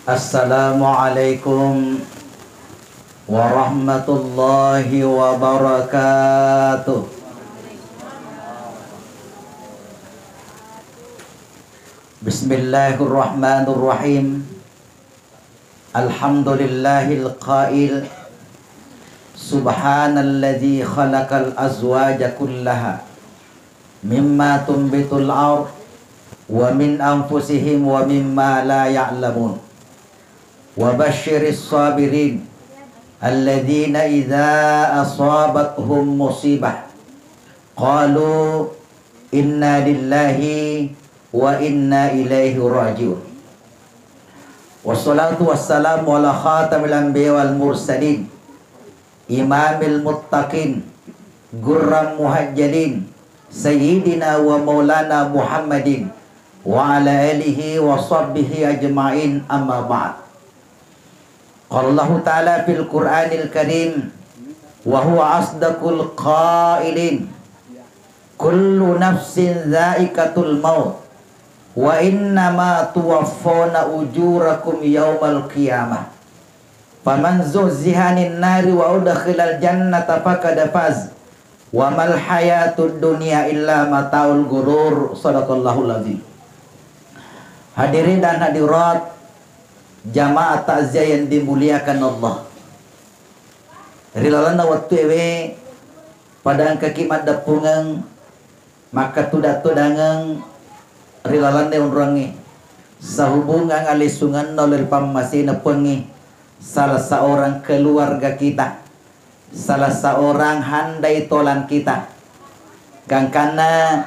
Assalamualaikum warahmatullahi wabarakatuh. Bismillahirrahmanirrahim. Alhamdulillahil qail subhanalladzi khalaqal azwaja kullaha mimma tunbitul ard wa min anfusihim wa mimma la ya'lamun. Wa basyiris sabirin alladzina idza asabathum musibah qalu inna lillahi wa inna ilaihi raji'un. Wassalatu wassalamu ala khatamil anbiya wal mursalin imamil muttaqin gurram muhajjalin sayyidina wa maulana Muhammadin wa ala alihi wa sahbihi ajma'in, amma ba'd. Qala Allah Ta'ala fil Qur'anil Karim wa huwa asdaqul qailin kullu nafsin dha'iqatul maut wa innama tuwaffawna ujurakum yawmal qiyamah faman zuhziha 'anil nari wa udkhilal jannata faqad faz wa mal hayatud dunya illa mataul ghurur. Shadaqallahul azim. Hadirin dan hadirat jamaah takziah yang dimuliakan Allah. Rilalana waktu ewe padang kaki mada pungang maka tudangang rilalana unrangi sahubungan alisungan nolel pamasina pengi salah seorang keluarga kita, salah seorang handai tolan kita kang kana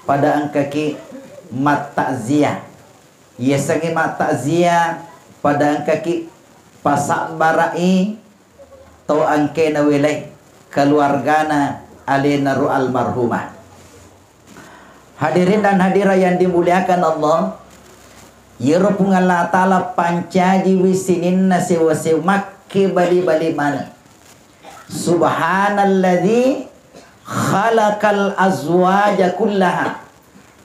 pada angkaki mat takziah yesangi mat takziah pada kaki pasak barai to angke na wilay keluargana alina ru almarhumah. Hadirin dan hadirat yang dimuliakan Allah, yero pungal ta'ala pancaji wisinin nasi wasi makki bali mana subhanalladzi khalaqal azwaja kullaha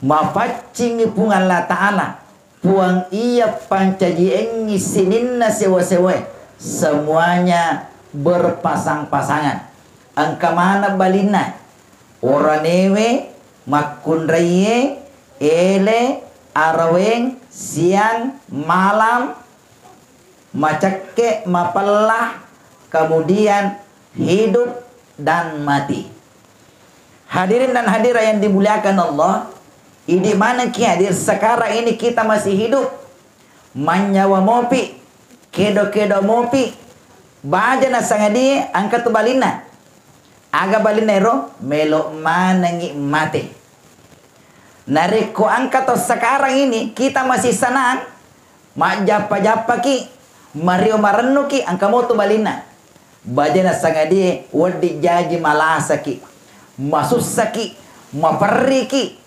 mafaccingi pungal ta'ala puang iya pancaji engi sininna sewa-sewa semuanya berpasang-pasangan. Angka mana balina oranewe makundraye ele araweng siang malam macakke mapelah kemudian hidup dan mati. Hadirin dan hadirat yang dimuliakan Allah, di mana hadir sekarang ini kita masih hidup manyawa mopi kedo mopi baja na sangadi angkat tu balina aga balina ero melo manangi mate nareko angkat tu sekarang ini kita masih senang majapa ki mario marenno ki angka moto balina baja na sangadi wadi jaji malasaki masusaki mapariki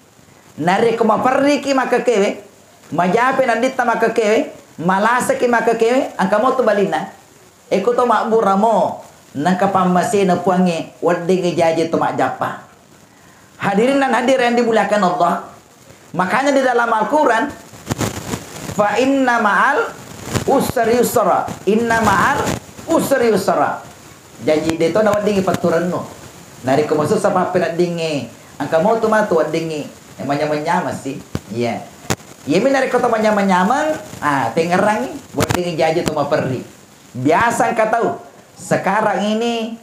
nari kuma parriki maka kewe majape nandita maka kewe malasa ki maka kewe angka moto balina eko to makburamo nangka pamasina puangi wadingi jaji to majapa. Hadirin dan hadirat yang dimuliakan Allah, makanya di dalam Al-Quran fa inna ma'al usri yusra, inna ma'al usri yusra. Jadi deto na wadingi paturanno nari kuma susah pa pinadingi angka moto matu wadingi manyama sih, iya. Iya dari kota manyama, tengerangi, buat tinggi jaja tuh perri. Biasa engkau tahu, sekarang ini,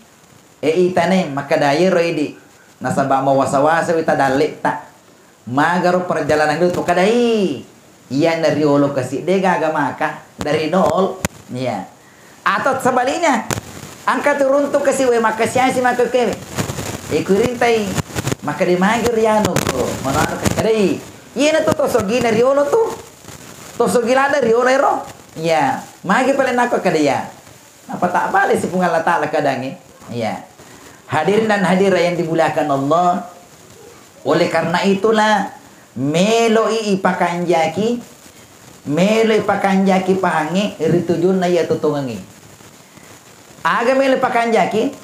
itane maka daya roidi, nasabah mau wasa-wasa wita dalik tak, magaru perjalanan itu kadai, iya dari olo kasih dega agama kah dari nol, iya. Atau sebaliknya, angka turun tuh kasih we maka siasi maka kewe, ikurintai. Maka di magir yano ko manaka kadai yena to tosogina riolo tu tosogilada riolo ero ya magi pala nako kadaya apa tak bale si pungal ta'ala kadangi ya. Hadirin dan hadirat yang dimuliakan Allah, oleh karena itulah melo ipakanjaki pahangi ritujun na ya tutungangi aga melo pakanjaki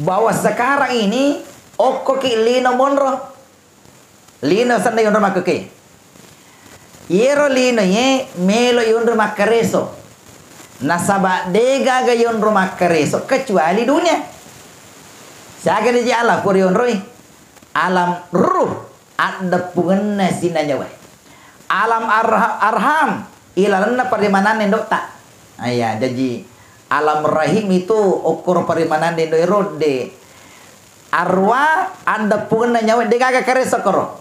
bahwa sekarang ini okko ki lino monro lino sanda yondro makake yero lino ye melo yondro makareso Nasaba dega gayon rumah kereso kecuali dunia. Siaga di Allah purion roy. Alam ruh ada pungenna sinanya weh. Alam arham ilalana parimanan endok tak. Ayah jadi alam rahim itu ukur parimanan de rode. Arwah ada pungenna nyawa de gaga kereso koro.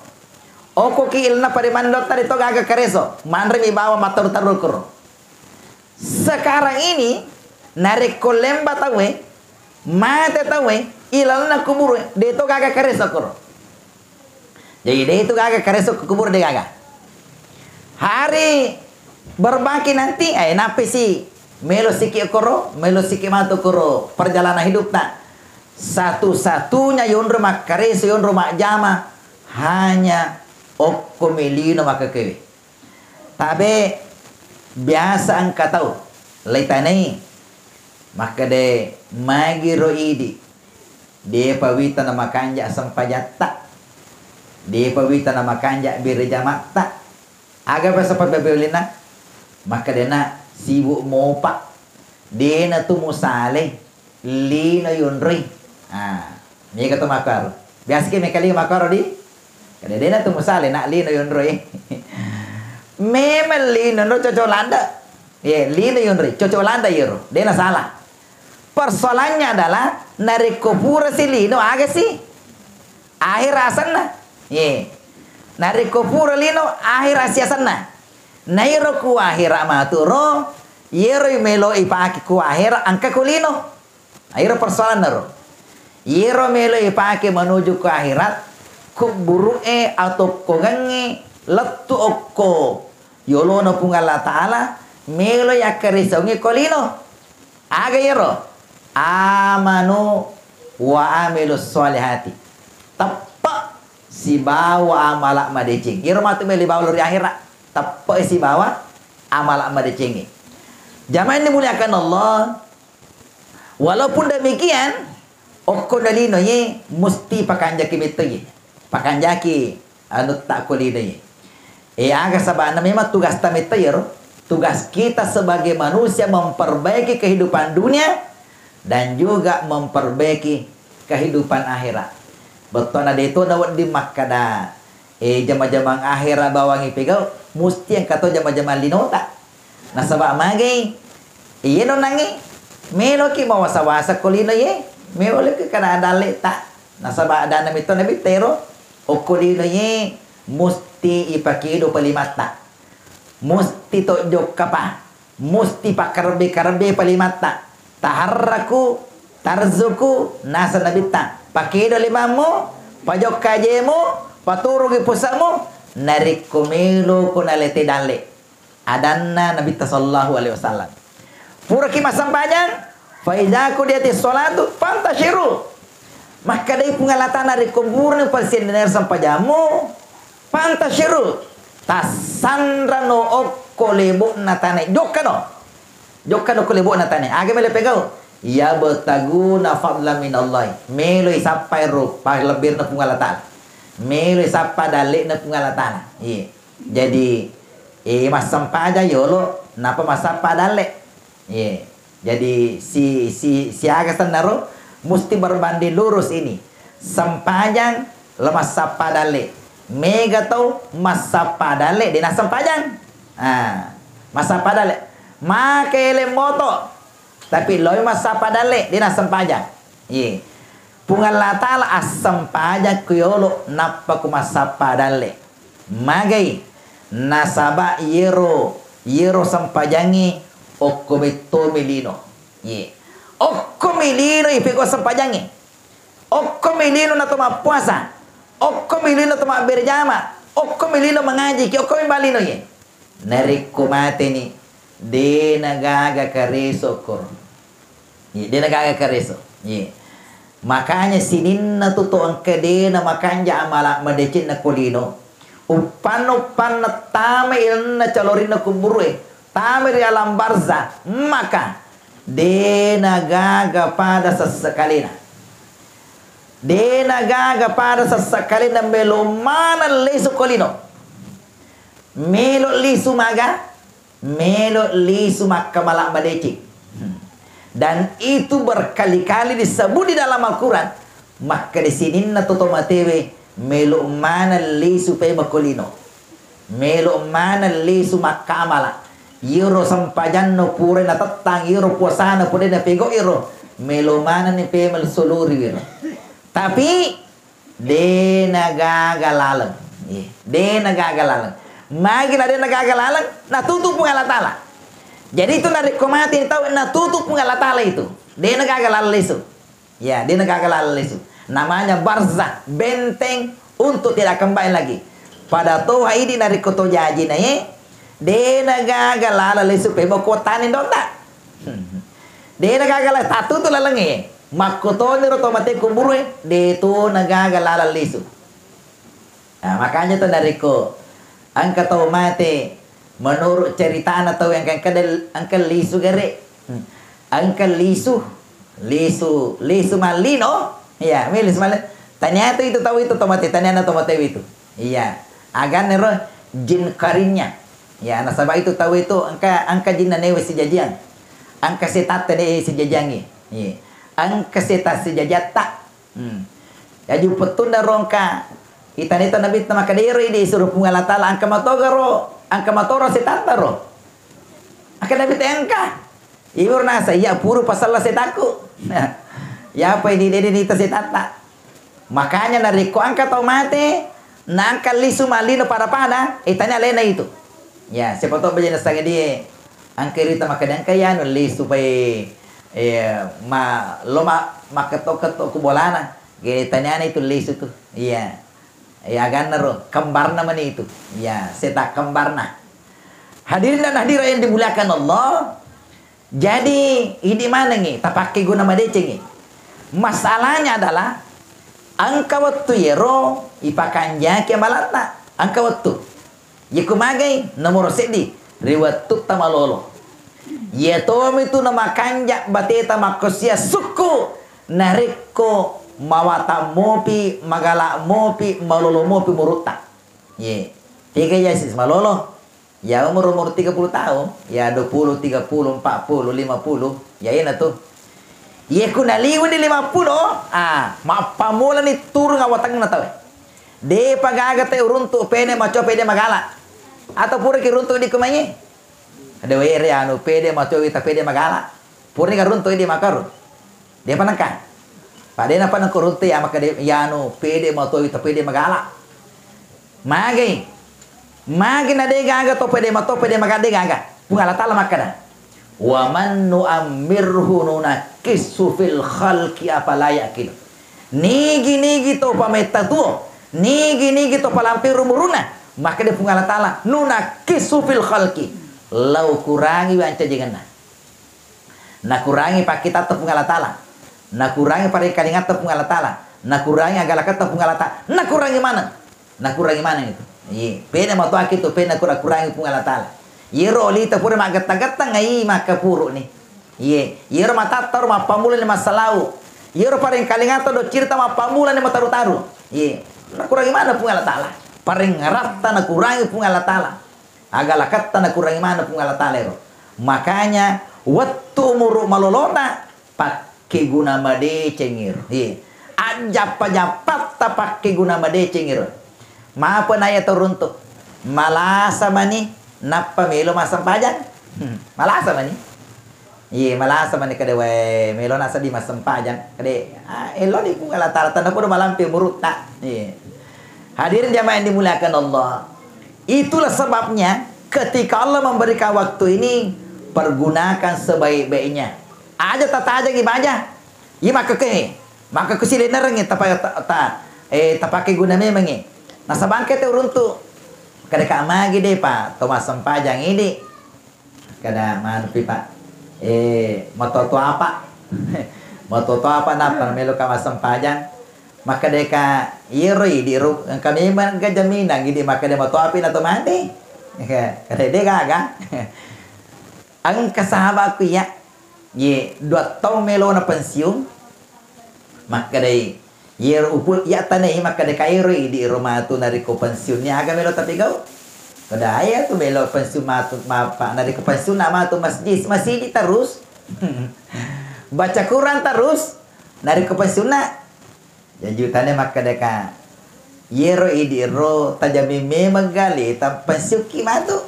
Oko ki ilna parimanan dok tak itu gaga kereso. Manre mi bawa matar tarul koro. Sekarang ini narik kolemba tawe mate tawe ilalna kubur de itu gaga kereso koro. Jadi de itu gaga kereso kubur de gaga. Hari berbagi nanti nape sih melo siki koro melo siki matu koro perjalanan hidup tak satu-satunya yon rumah kereso yon rumah jama hanya okko melino maka kewe. Tapi biasa angka tahu leitane maka de magi roidi de pawita nama kanja sampajatta de pawita nama kanja birjamatta aga basa pabebelina maka dena sibuk mopa dena tu musale lino yunri mi kata makar biasa ke mekali makar di kada dena tu musale nak lino yunri memang lino no cocok landa lino yunri cocok landa yero dena salah. Persoalannya adalah narik kupura si lino aga sih akhir asana narik kupura lino akhir asiasana nairo ku akhir amaturo yero melo ipaki ku akhir angka kulino akhir persoalan naro yero melo ipaki menuju ke akhirat kuburu atau kogangi letu okko yolo na pungala ta'ala melo yakarisongi kolino aga yero amanu wa amilu solihati tepak si bawa amalak madecing yero matu meli bawa lori akhirat tepak si bawa amalak madecingi. Jamaah ini dimuliakan Allah. Walaupun demikian okko dalino ye musti pakanjaki beto ye pakanjaki anu tak kolino ye aga sabana memang tugas tamita ya tugas kita sebagai manusia memperbaiki kehidupan dunia dan juga memperbaiki kehidupan akhirat. Betul ada itu dawat di Makkah jama-jama akhirat bawangi pegau musti yang kata jama-jama linota. Nah sabak magi iya no nangi melo ki mau wasa-wasa kolino ye melo ki kana adale tak. Nah sabak ada nabi to nabi tero okolino ye musti ipakido palimata musti to jok kapa musti pakarbe palimata taharraku tarzuku nasa nabita pakido limamu pajok kajemu paturugi pusamu narik kumilo kunalete dale adanna nabita sallallahu alaihi wasallam pura ki masam panjang faidaku diati salatu fantashiru maka dari pengalatan narik kuburnya pasien denar sampai jamu pantashiru tasandra no okko lebo natane jokkano ko lebo natane age mele pegau ya betaguna fadla min Allah melo isapai ro pa lebir na pungalatan melo isapa dalik na pungalatan jadi masam paja yolo napa masapa dalik jadi si agasan naro musti berbanding lurus ini sempajang lemas sapa dale mega tau masa padale di nasam pajang masa padale makele moto tapi loy masa padale di nasam pajang pungal latala asam pajang kuyolo napa ku masa padale magai nasaba yero sampajangi okko beto melino okko melino ipiko sampajangi okko melino na tuma puasa okko melino tuma berjama okko melino mengaji ki okko balino ye nariko mate ni de nagaga kareso kor de nagaga kareso makanya sinin na tuto ang kadena makanja amala madecin na kulino upan na tama il na calorin na kuburwe tama ri alam barza maka de nagaga pada sasakalina de nagaga pada sasakalina melo mana lesu kolino melo lisu maga melo lisu makka malak badeci. Dan itu berkali-kali disebut di dalam Al-Quran. Maka di sini na toto matewe melo mana lisu pe makolino. Melo mana lisu makka amala. Yiro sampajan no pure na tatang yiro puasana pure na pego iro. Melo mana ni pe mel soluri wiro. Tapi de nagagalalang. De nagagalalang. Magi na de nagagalalang natutup ng Allah Ta'ala. Jadi itu dari komati tahu natutup ng Allah Ta'ala itu. De nagagalalang lisu. Ya, de nagagalalang lisu. Namanya barzah, benteng untuk tidak kembali lagi. Pada toha ini dari koto jaji na de nagagalalang lisu pe mo kotanin dota. De nagagalalang tatu tu lalangi. Makoto ni otomatis kumburu de tu nagagalalang lisu. Nah, makanya tuh dari ko angka tau mate menurut cerita anak tahu yang angka lisu gere. Angka lisu malino. Iya, milis malin. Tanya itu tahu itu tomate, tanya anak tomate itu. Iya, agan nero jin karinya. Ya, nasabah itu tahu itu angka jin newe si jajian. Angka setat tadi si jajangi. Iya. Angka setat si jajata. Jadi petunda rongka. Itan itu nabi tama kadiri disuruh pungal tala angka matoro setata ro. Angka nabi tengka. Ibur nasa ya puru pasal setaku. Ya apa ini setata. Makanya dari ko angka tau mate nangka lisu malino pada itanya lena itu. Ya, siapa tahu bejana sange dia. Angka rita makadang kaya no lisu pai makatok kubolana. Tanya itu lisu tuh. Iya. Ya ganaro kembarna mana itu. Ya, setak kembarna. Hadirin dan hadirat yang dimuliakan Allah. Jadi ini mana nih? Tapake guna madece nih. Masalahnya adalah angka waktu yero ipakanja ke malata. Angka waktu. Yiku magai nomor sedi riwatu tamalolo. Yetom itu nama kanja bateta makosia suku nariko mawata mopi, magala mopi, malolo mopi muruta. Ye. Tiga ya sis malolo. Ya umur 30 tahun, ya 20, 30, 40, 50. Ya ina tuh. Ye kuna liu di 50. Mapamula ni turun ngawatang na tawe. De pagaga te uruntu pene macho pede magala. Atau pura ki runtu di kumanye. Ada were anu pede macho ita pede magala. Pura ka runtu di makaru. De panangka. Pada na panang kurunti ama kade yano pede mato ita pede magala. Magi na de gaga to pede mato pede magade gaga. Pungala tala makada. Wa man nu'ammirhu nunakisu fil khalqi afala yaqil. Nigi to pameta tuo. Nigi to palampir rumuruna. Maka de pungala tala nunakisu fil khalqi. Lau kurangi wanca jenganna. Na kurangi pakita to pungala tala. Na kurangi pada kalingat tepung Allah Ta'ala. Na kurangi agalakat tepung Allah Ta'ala. Na kurangi mana? Na kurangi mana itu? Iya. Pena matu aki itu pena kurangi pung Allah Ta'ala. Yero li ta pura magata-gata ngai maka puro ni. Iya. Yero matatar mapamula ni masalau. Yero paring kalingat do cerita mapamula ni mataru-taru. Iya. Na kurangi mana pung Allah Ta'ala? Paring ngarata na kurangi pung Allah Ta'ala. Agalakat na kurangi mana pung Allah Ta'ala. Makanya waktu muru malolona pak ke guna made cengir. Ajap-ajapat tapake guna made cengir. Maapa na ya turunto. Malasa mani napa melo masampajan. Malasa mani. Malasa mani kade we melo nasa di masampajan. Kade elo di kung alatala tanda po malampi murutta. Hadirin jamaah yang dimuliakan Allah. Itulah sebabnya ketika Allah memberikan waktu ini pergunakan sebaik-baiknya. Aja tata aja gimana? Maka kusilenar ngi tapake guna memang ngi. Nasa bangke te uruntu. Kada ka magi deh Pak, Thomas Sempajang ini. Kada manupi Pak. Mototo apa? Mototo apa napa melo ka Sempajang. Maka deka iri di kami man ka jaminan gidi maka de moto api na to mandi. Kada de gaga. Ang kasahaba ko ya 2 tahun melo na pensiun maka dai yer upul ya tanai maka de kairi di rumah tu nariko pensiunnya aga melo tapi kau Kada ayah tu belok pensiun matu pak dari ke pensiun nak matu masjid terus. Baca Quran terus dari ke pensiun nak. Janjutane maka deka. Yero idiro tajami memang gali tam pensiun ki matu.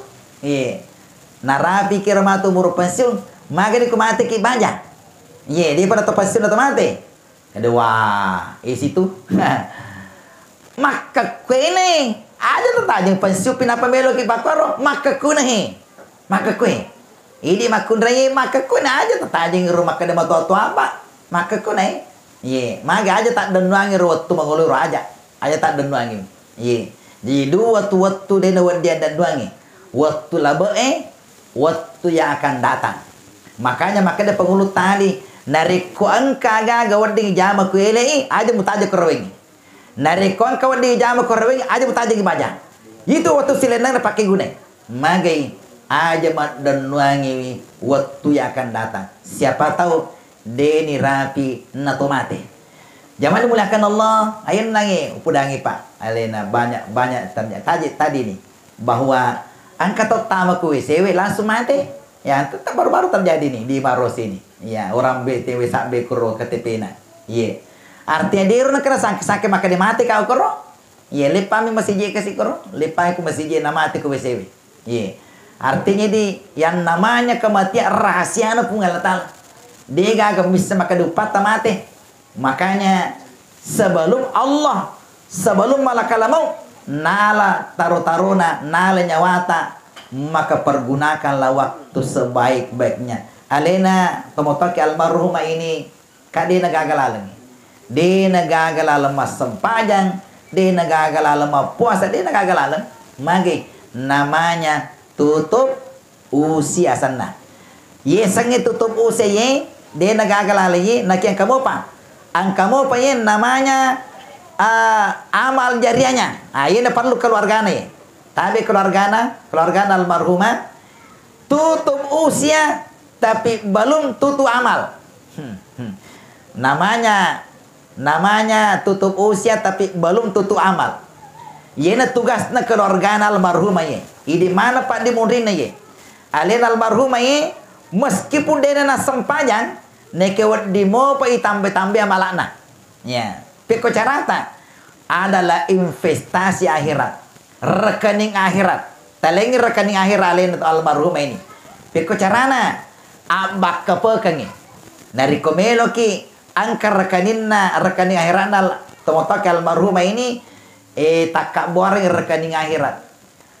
Narapi kira matu muru pensiun, magari ku mati ki baja. Dia pada to pensiun atau mati. Kedua, situ. Maka kuene ada tertajang pensiun pinapa melo ki bakoro maka kunehi. Maka kue. Ini makun raya maka kune aja tertajang rumah kada matu apa. Maka kune. Maga aja tak denwangi waktu mangulur aja. Aja tak denwangi. Jadi dua waktu dena dia denwangi. Waktu labe waktu yang akan datang. Makanya ada pengulut tadi nariko angka gaga wading jama kuele aja mutaja korwengi. Nariko angka wading jama korwengi aja mutaja gibaja. Itu waktu silenang pakai guna. Magai aja mat denwangi waktu yang akan datang. Siapa tahu deni rapi natomate. Zaman dimuliakan Allah, ayun nangi upudangi Pak. Alena banyak ternyata tadi nih bahwa angka tama kuwi sewe langsung mati. Ya, tetap baru-baru terjadi nih di Maros ini. Ya, orang BTW sampai kuro KTP na. Artinya dia orang kena sakit maka dia mati kau kuro. Lepa mi masih je kasih kuro. Lepa aku masih je na mati ku sewe. Artinya di yang namanya kematian rahasia na pun Allah Ta'ala. Dia gak bisa maka dupat mati. Makanya sebelum malakal maut nala taruh-taruna nala nyawata maka pergunakanlah waktu sebaik-baiknya. Alena tomotoki almarhumah ini kadena gagal dena gagal mas sempajang, dena gagal puasa, dena gagal magi namanya tutup usia sana. Sange tutup usia dena gagal nak yang kamu apa? Ang kamu apa namanya amal jariahnya. Ini perlu keluarganya. Tapi keluarga almarhumah tutup usia tapi belum tutup amal. Namanya tutup usia tapi belum tutup amal. Ini tugasnya keluarga almarhumah ye. Di mana Pak dimundrin ye. Alien almarhumah ye meskipun dia na sempajang nekewat dimo pa itambah-tambah amalana. Ya, peko carata adalah investasi akhirat. Rekening akhirat. Talengi rekening akhirat alien almarhum ini. Peko carana abak kepekengi. Dari komelo ki angka rekening akhirat tomotok almarhum ini takak boreng rekening akhirat.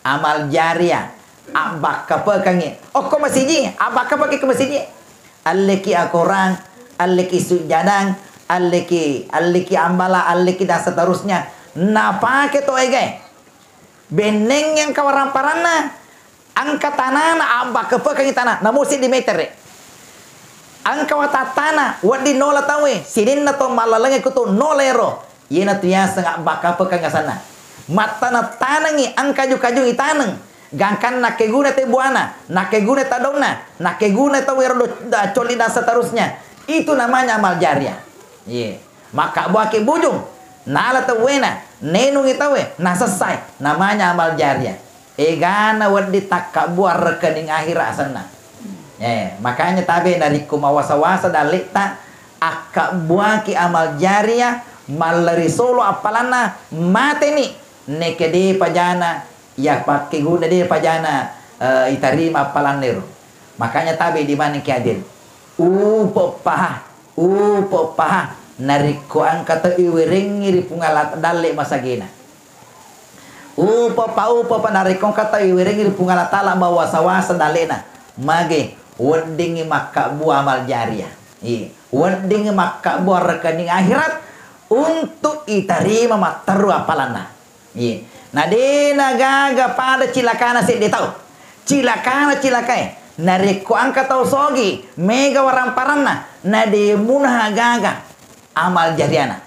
Amal jariah abak kepekengi. Oh kok masih ji? Abak kepeke ke masih ji? Alleki akorang, alleki sujadang, alleki ambala, alleki dan seterusnya. Napa ke to ege? Beneng yang kawaramparana angka tanana amba kepekangi tanah na musi di meter angka wata tanah wadi nola tawe sidin na to malalange kuto nolero yena tuya sanga baka pekang sana matana tanangi angka ju itaneng gangkan na keguna te buana na keguna ta donna na keguna ta wero da colina seterusnya itu namanya amal jariah maka buake bujung nala ta wena nenung itawe nah selesai namanya amal jariah egana wadi takka buar rekening akhirat sana makanya tabe dari kumawasa-wasa dalita akka buaki amal jariah malari solo apalana mate ni nekede pajana ya pakai guna dia pajana itarima apalanero makanya tabe di mana kiadil upo paha nariko ang kata iwiringi di pungalat dali masagina. Upa pa nariko kata iwiringi di pungalat tala bawa sawasa dalena. Mage wendingi maka buah amal jariah. Wendingi maka buah rekening akhirat untuk itarima mataru apalana. Nah dena gaga pada cilakana sih dia tahu. Cilakai. Nariko ang kata sogi mega waramparana. Nade munah gaga. Amal jariana.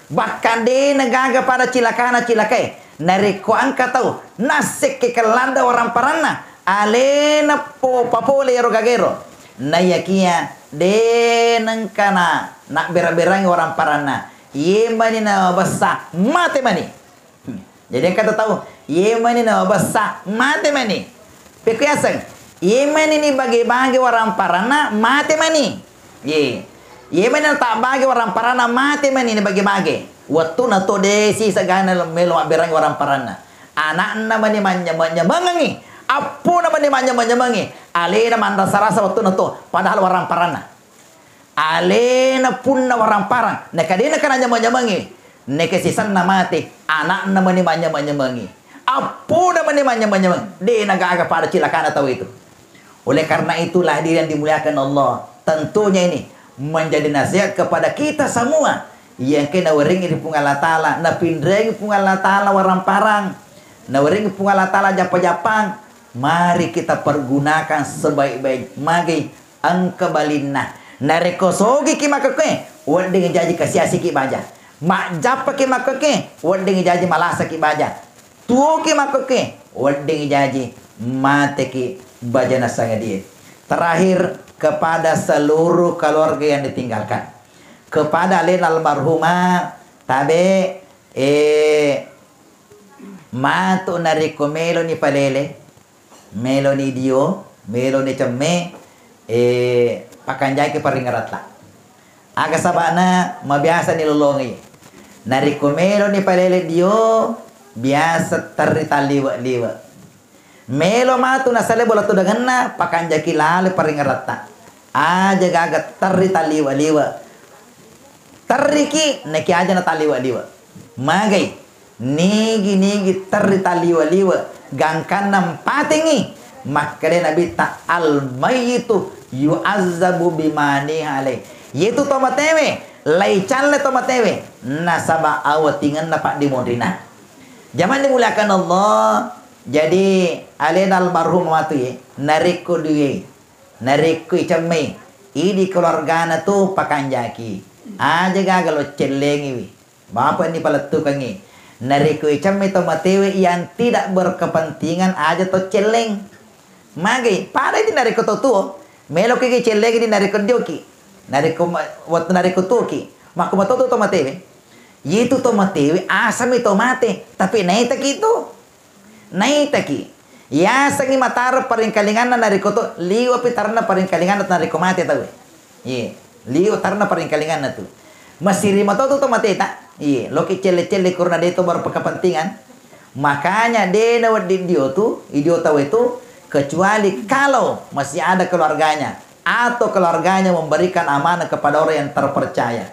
Bahkan di negaga pada cilakai. Nariko angka tahu. Nasik ke kelanda orang parana. Alena papole rogagero. Nayakia de nengkana. Nak berang orang parana. Ye mani na basa. Mate mani. Jadi yang kata tahu. Yemen ini besar mati mani. Pekuasang Yemen ini bagi-bagi orang parana mati mani. Yemen ini tak bagi orang parana mati mani ini bagi-bagi. Waktu na to desi sagana melo berang orang parana. Anak nama ni manyamangi. Apu nama ni manyamangi. Ale na mandarasa waktu na to padahal orang parana. Ale na pun na orang parang. Nekadena kana nyamanyamangi. Nekesisan na mati. Anak nama ni manyamangi. Apu nama ni manyamangi. Dia naga-aga pada cilakan atau itu. Oleh karena itulah diri yang dimuliakan Allah. Tentunya ini menjadi nasihat kepada kita semua. Yang kena waring di Allah Ta'ala. Na pindreng Allah Ta'ala warang parang. Na waring Allah Ta'ala japa-japang. Mari kita pergunakan sebaik-baik. Magi angka balinna. Narekosogi ki makake. Wanding jaji kasiasi ki baja. Mak japa ki makake. Wanding jaji malasa ki baja. Tuo ki makake. Wanding jaji mate ki baja nasanga dia. Terakhir kepada seluruh keluarga yang ditinggalkan. Kepada alin almarhumah tabe matu nariko melo ni palele melo ni dio melo ni cemme pakanjai ke paringaratla aga sabana mabiasa ni lolongi nariko melo ni palele dio biasa tarita liwa melo matu nasale bola tu daganna pakanjai kilale paringaratla aja gaga tarita liwa Tariki neki aja na taliwa-liwa. Magai nigi tarri taliwa-liwa gangkan nam patingi makade nabi ta al mayitu yu'azzabu bimani hale. Yetu tomatewe lai challe tomatewe nasaba awatingan na pak dimodina. Zaman dimuliakan Allah. Jadi alen almarhum matu ye nariko duye nariko icamai idi keluargana tu pakanjaki. Aja gagal celengi wi. Bapak ini paletu kangi. Nariku icam itu matewe yang tidak berkepentingan aja to celeng. Magi pada ini nariku to tuo. Melo kiki celeng di nariku dioki. Nariku wat nariku tuki. Maku mato to matewe. Yitu to matewe asam itu mate. Tapi naik tak itu. Naik tak ki. Ya sangi matar paringkalingan na nariku to. Liwa pitarna paringkalingan na nariku mate tahu. Ye. Liu tarna paringkalingan na tu. Masih rima tu mateta. Iya, loki cele-cele kurna dia tu berkepentingan. Makanya dia nawad dia tu, idiota itu kecuali kalau masih ada keluarganya atau keluarganya memberikan amanah kepada orang yang terpercaya.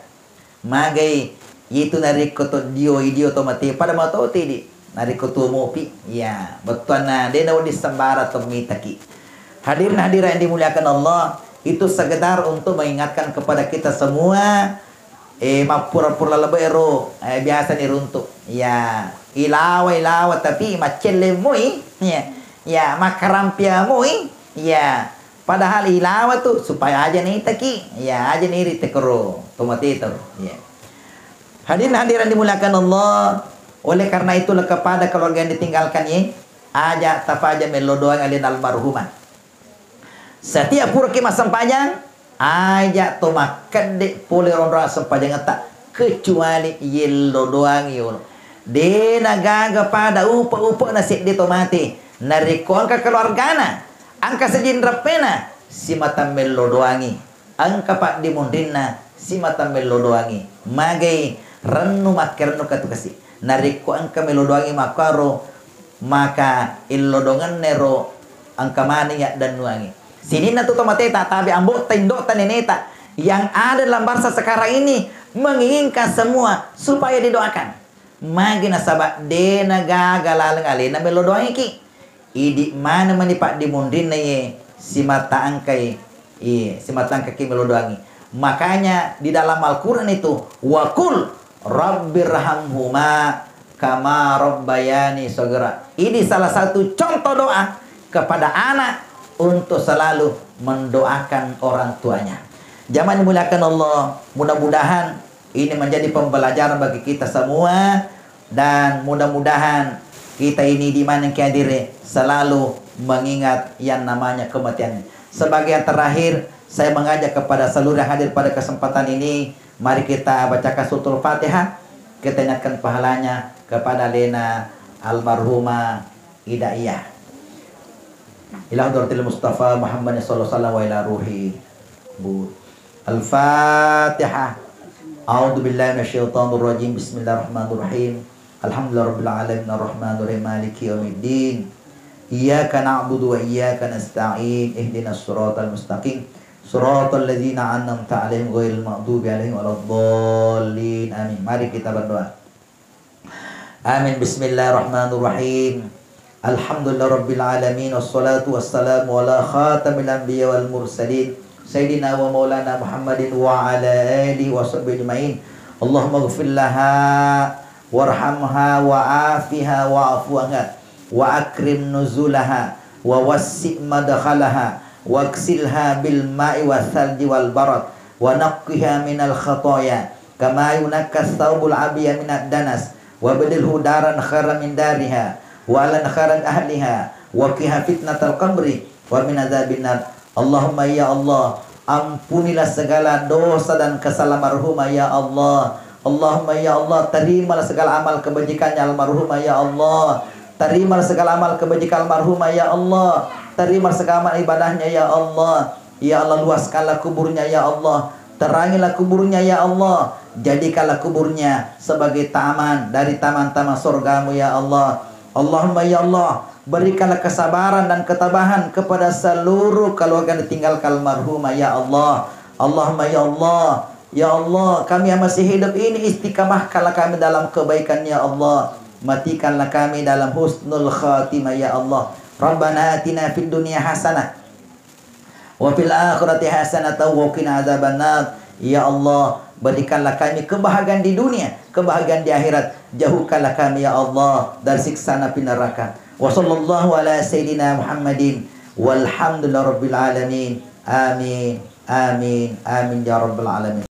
Magai itu nariko tu dio idiota mati pada mata tidi. Nariko tu mopi. Ya, betul na dia nawad disembara tu mitaki. Hadirin hadirat yang dimuliakan Allah. Itu sekedar untuk mengingatkan kepada kita semua mapura-pura lebero biasa ni runtuk ya ilawa tapi macelle moi ya makarampia moi ya padahal ilawa tu supaya aja nih taki ya aja nih tekero tomatito ya hadirin dimuliakan Allah. Oleh karena itulah kepada keluarga yang ditinggalkan ya aja tafaja melodoang alin almarhumah. Setiap pura kima sempajang aja to makan de poleron rasa sempajang tak kecuali yelo doang yo. De nagaga pada upa nasi de tomate nariko angka keluargana angka sejin rapena si mata melo doangi angka pak di mondina si mata melo doangi magai renu makerno katu kasih nariko angka melo doangi makaro maka illodongan nero angka maniya dan nuangi. Sini na tu tomateta tabi ambok tindok taneneta yang ada dalam bangsa sekarang ini menginginkan semua supaya didoakan. Magi nasabak dena gagalaleng alena melodoang iki. Idi mana manipak dimundin ye si mata angkai si mata angkai melodoangi. Makanya di dalam Al-Qur'an itu wakul rabbirhamhuma kama rabbayani shaghira. Ini salah satu contoh doa kepada anak untuk selalu mendoakan orang tuanya. Zaman dimuliakan Allah, mudah-mudahan ini menjadi pembelajaran bagi kita semua dan mudah-mudahan kita ini di mana kehadiri selalu mengingat yang namanya kematian. Sebagai yang terakhir, saya mengajak kepada seluruh yang hadir pada kesempatan ini, mari kita bacakan suratul Fatihah, kita ingatkan pahalanya kepada Lena almarhumah Hidayah. Ila hadratil Mustafa Muhammad sallallahu alaihi wasallam wa ila ruhi bu. Al-Fatihah. A'udzu billahi minasyaitonir rajim. Bismillahirrahmanirrahim. Alhamdulillahirabbil alamin arrahmanirrahim maliki yaumiddin. Iyyaka na'budu wa iyyaka nasta'in. Ihdinas siratal mustaqim. Siratal ladzina an'amta 'alaihim ghairil maghdubi 'alaihim waladdallin. Amin. Mari kita berdoa. Amin. Bismillahirrahmanirrahim. Alhamdulillahirabbil alamin wassalatu wassalamu ala khatamil anbiya wal mursalin sayyidina wa maulana Muhammadin wa ala alihi washabbihi ajmain. Allahumma ighfir laha warhamha wa afiha wa afuha wa akrim nuzulaha wa wassi' madkhalaha wa aksilha bil ma'i was salji wal barad wa naqqiha minal khataaya kama yunakkas thawbul abiyya minad danas wa badilhu daran khairan min dariha wa ala nakharan ahliha wa qiha fitnatal qabri wa min adzabin nar. Allahumma ya Allah, ampunilah segala dosa dan kesalahan almarhumah ya Allah. Allahumma ya Allah, terimalah segala amal kebajikannya almarhumah ya Allah. Terimalah segala amal kebajikan almarhumah ya Allah. Terimalah segala amal ibadahnya ya Allah. Ya Allah, luaskanlah kuburnya ya Allah. Terangilah kuburnya ya Allah. Jadikanlah kuburnya sebagai taman dari taman-taman surgamu ya Allah. Allahumma ya Allah, berikanlah kesabaran dan ketabahan kepada seluruh keluarga yang ditinggalkan almarhumah ya Allah. Allahumma ya Allah, ya Allah, kami yang masih hidup ini istiqamahkanlah kami dalam kebaikan ya Allah. Matikanlah kami dalam husnul khatimah ya Allah. Rabbana atina fid dunya hasanah wa fil akhirati hasanah wa qina adzabannar. Ya Allah, berikanlah kami kebahagiaan di dunia, kebahagiaan di akhirat. Jauhkanlah kami ya Allah dari siksa api neraka. Wa sallallahu ala sayyidina Muhammadin walhamdulillahirabbil alamin. Amin. Amin. Amin ya rabbal alamin.